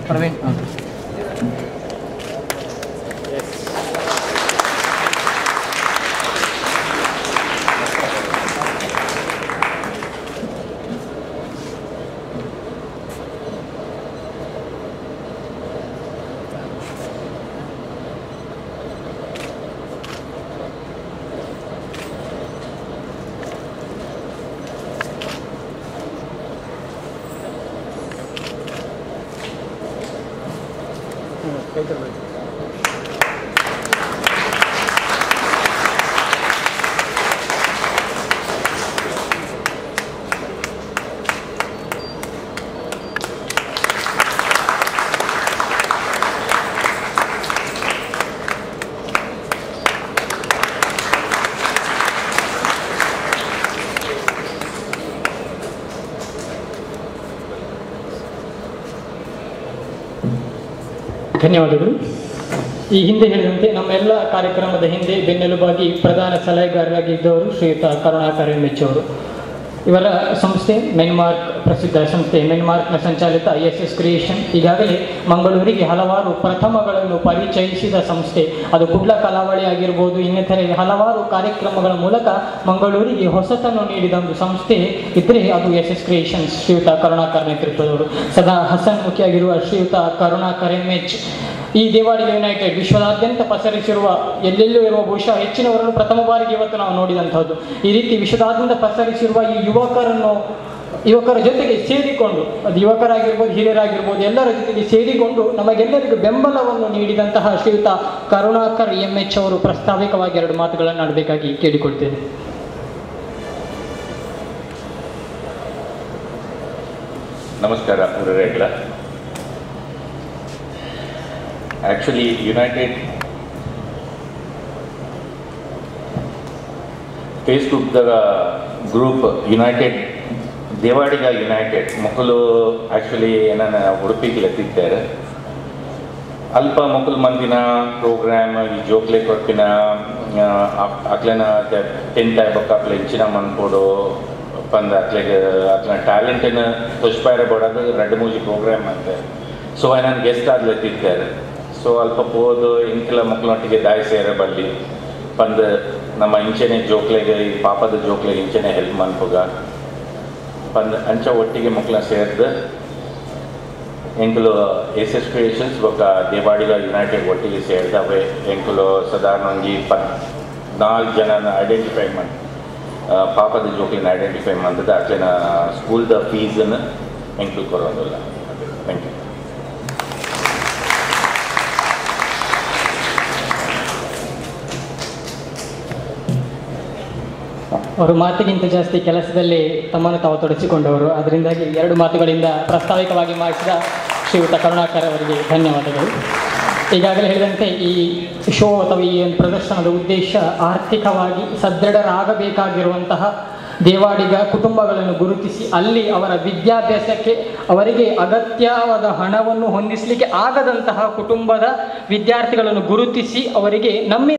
ಪ್ರವೀಣ್ ಧನ್ಯವಾದಗಳು. ಈ ಹಿಂದೆ ಹೇಳಿದಂತೆ ನಮ್ಮೆಲ್ಲ ಕಾರ್ಯಕ್ರಮದ ಹಿಂದೆ ಬೆನ್ನೆಲುಬಾಗಿ ಪ್ರಧಾನ ಸಲಹೆಗಾರರಾಗಿದ್ದವರು ಶ್ರೀಯುತ ಕರುಣಾಕರ್ ಎಂ.ಎಚ್. ಅವರು. ಇವರ ಸಂಸ್ಥೆ ಮೆನ್ಮಾರ್ಕ್, ಪ್ರಸಿದ್ಧ ಸಂಸ್ಥೆ ಮೆನ್ಮಾರ್ಕ್ನ ಸಂಚಾಲಿತ ISS ಕ್ರಿಯೇಷನ್ ಈಗಾಗಲೇ ಮಂಗಳೂರಿಗೆ ಹಲವಾರು ಪ್ರಥಮಗಳನ್ನು ಪರಿಚಯಿಸಿದ ಸಂಸ್ಥೆ. ಅದು ಕುಡ್ಲ ಕಲಾವಳಿ ಆಗಿರ್ಬೋದು, ಇನ್ನಿತರೆ ಹಲವಾರು ಕಾರ್ಯಕ್ರಮಗಳ ಮೂಲಕ ಮಂಗಳೂರಿಗೆ ಹೊಸತನ್ನು ನೀಡಿದ ಒಂದು ಸಂಸ್ಥೆ ಇದ್ದರೆ ಅದು SS ಕ್ರಿಯೇಷನ್ಸ್, ಶ್ರೀಯುತ ಕರುಣಾಕರ್ ನೇತೃತ್ವದವರು. ಸದಾ ಹಸನ್ಮುಖಿಯಾಗಿರುವ ಶ್ರೀಯುತ ಕರುಣಾಕರ್ ಎಂ.ಎಚ್. ಈ ದೇವಾಡಿಗ ಯುನೈಟೆಡ್ ವಿಶ್ವದಾದ್ಯಂತ ಪಸರಿಸಿರುವ, ಎಲ್ಲೆಲ್ಲೂ ಇರುವ ಬಹುಶಃ ಹೆಚ್ಚಿನವರನ್ನು ಪ್ರಥಮ ಬಾರಿಗೆ ಇವತ್ತು ನಾವು ನೋಡಿದಂಥದ್ದು. ಈ ರೀತಿ ವಿಶ್ವದಾದ್ಯಂತ ಪಸರಿಸಿರುವ ಈ ಯುವಕರ ಜೊತೆಗೆ ಸೇರಿಕೊಂಡು, ಅದು ಯುವಕರಾಗಿರ್ಬೋದು, ಹಿರಿಯರಾಗಿರ್ಬೋದು, ಎಲ್ಲರ ಜೊತೆಗೆ ಸೇರಿಕೊಂಡು ನಮಗೆಲ್ಲರಿಗೂ ಬೆಂಬಲವನ್ನು ನೀಡಿದಂತಹ ಶ್ರೀಯುತ ಕರುಣಾಕರ್ ಎಂ.ಎಚ್. ಅವರು ಪ್ರಾಸ್ತಾವಿಕವಾಗಿ 2 ಮಾತುಗಳನ್ನು ಆಡಬೇಕಾಗಿ ಕೇಳಿಕೊಳ್ತೇನೆ. ನಮಸ್ಕಾರ ಹುಡುಗರೆಲ್ಲ. ಆ್ಯಕ್ಚುಲಿ ಯುನೈಟೆಡ್ ಫೇಸ್ಬುಕ್ದಾಗ ಗ್ರೂಪ್ ಯುನೈಟೆಡ್ ದೇವಾಡಿಗ ಯುನೈಟೆಡ್ ಮೊಕಲು ಆ್ಯಕ್ಚುಲಿ ಏನನ್ನ ಉಡುಪಿಗೆ ಎತ್ತಿದ್ದಾರೆ. ಅಲ್ಪ ಮೊಕಲು ಮಂದಿನ ಪ್ರೋಗ್ರಾಮ್ ಈ ಜೋಕ್ಲೆ ಕೊಟ್ಟಿನ ಅಕ್ಲೆನ 10th ಆಗ್ಬೇಕು ಅಕ್ಲೆ ಇಂಚಿನ ಮನ್ಕೊಡು ಬಂದು ಅಕ್ಲೆನ ಟ್ಯಾಲೆಂಟನ್ನು ಪುಷ್ಪಾರ ಬಡೋದು 2-3 ಪ್ರೋಗ್ರಾಮ್ ಅಂತೆ. ಸೊ ನಾನು ಗೆಸ್ಟ್ ಆಗ್ಲತ್ತಿದ್ದಾರೆ. ಸೊ ಅಲ್ಪ ಹೋದು ಇಂಕೆಲ್ಲ ಮಕ್ಕಳೊಟ್ಟಿಗೆ ದಾಯಿ ಸೇರ ಬಲ್ಲಿ ಬಂದು ನಮ್ಮ ಇಂಚೆನೆ ಜೋಕ್ಲೆಗೆ, ಈ ಪಾಪದ ಜೋಕ್ಲೆಗೆ ಇಂಚೆನೆ ಹೆಲ್ಪ್ ಮಾಡ್ಬೋಗ ಬಂದು ಅಂಚ ಒಟ್ಟಿಗೆ ಮಕ್ಕಳನ್ನ ಸೇರಿದು ಎಂಕಲು SS ಕ್ರಿಯೇಷನ್ಸ್ ఒక ದೇವಾಡಿಗ ಯುನೈಟೆಡ್ ಒಟ್ಟಿಗೆ ಸೇರಿದವೆ. ಎಂಕಲು ಸಾಧಾರಣ 14 ಜನನ ಐಡೆಂಟಿಫೈ ಮಾಡಿ ಪಾಪದ ಜೋಕ್ಲಿನ ಐಡೆಂಟಿಫೈ ಮಾಡಿದ ಅಕ್ಲೆನ ಸ್ಕೂಲ್ದ ಫೀಸನ್ನು ಎಂಕಲು ಕೊಡೋದಿಲ್ಲ. Thank you. ಅವರು ಮಾತಿಗಿಂತ ಜಾಸ್ತಿ ಕೆಲಸದಲ್ಲಿ ತಮ್ಮನ್ನು ತಾವು ತೊಡಗಿಸಿಕೊಂಡವರು. ಅದರಿಂದಾಗಿ 2 ಮಾತುಗಳಿಂದ ಪ್ರಾಸ್ತಾವಿಕವಾಗಿ ಮಾಡಿಸಿದ ಶ್ರೀಯುತ ಕರುಣಾಕರ್ ಅವರಿಗೆ ಧನ್ಯವಾದಗಳು. ಈಗಾಗಲೇ ಹೇಳಿದಂತೆ ಈ ಶೋ ಅಥವಾ ಈ ಒಂದು ಪ್ರದರ್ಶನದ ಉದ್ದೇಶ ಆರ್ಥಿಕವಾಗಿ ಸದೃಢರಾಗಬೇಕಾಗಿರುವಂತಹ ದೇವಾಡಿಗ ಕುಟುಂಬಗಳನ್ನು ಗುರುತಿಸಿ ಅಲ್ಲಿ ಅವರ ವಿದ್ಯಾಭ್ಯಾಸಕ್ಕೆ ಅವರಿಗೆ ಅಗತ್ಯವಾದ ಹಣವನ್ನು ಹೊಂದಿಸಲಿಕ್ಕೆ ಆಗದಂತಹ ಕುಟುಂಬದ ವಿದ್ಯಾರ್ಥಿಗಳನ್ನು ಗುರುತಿಸಿ ಅವರಿಗೆ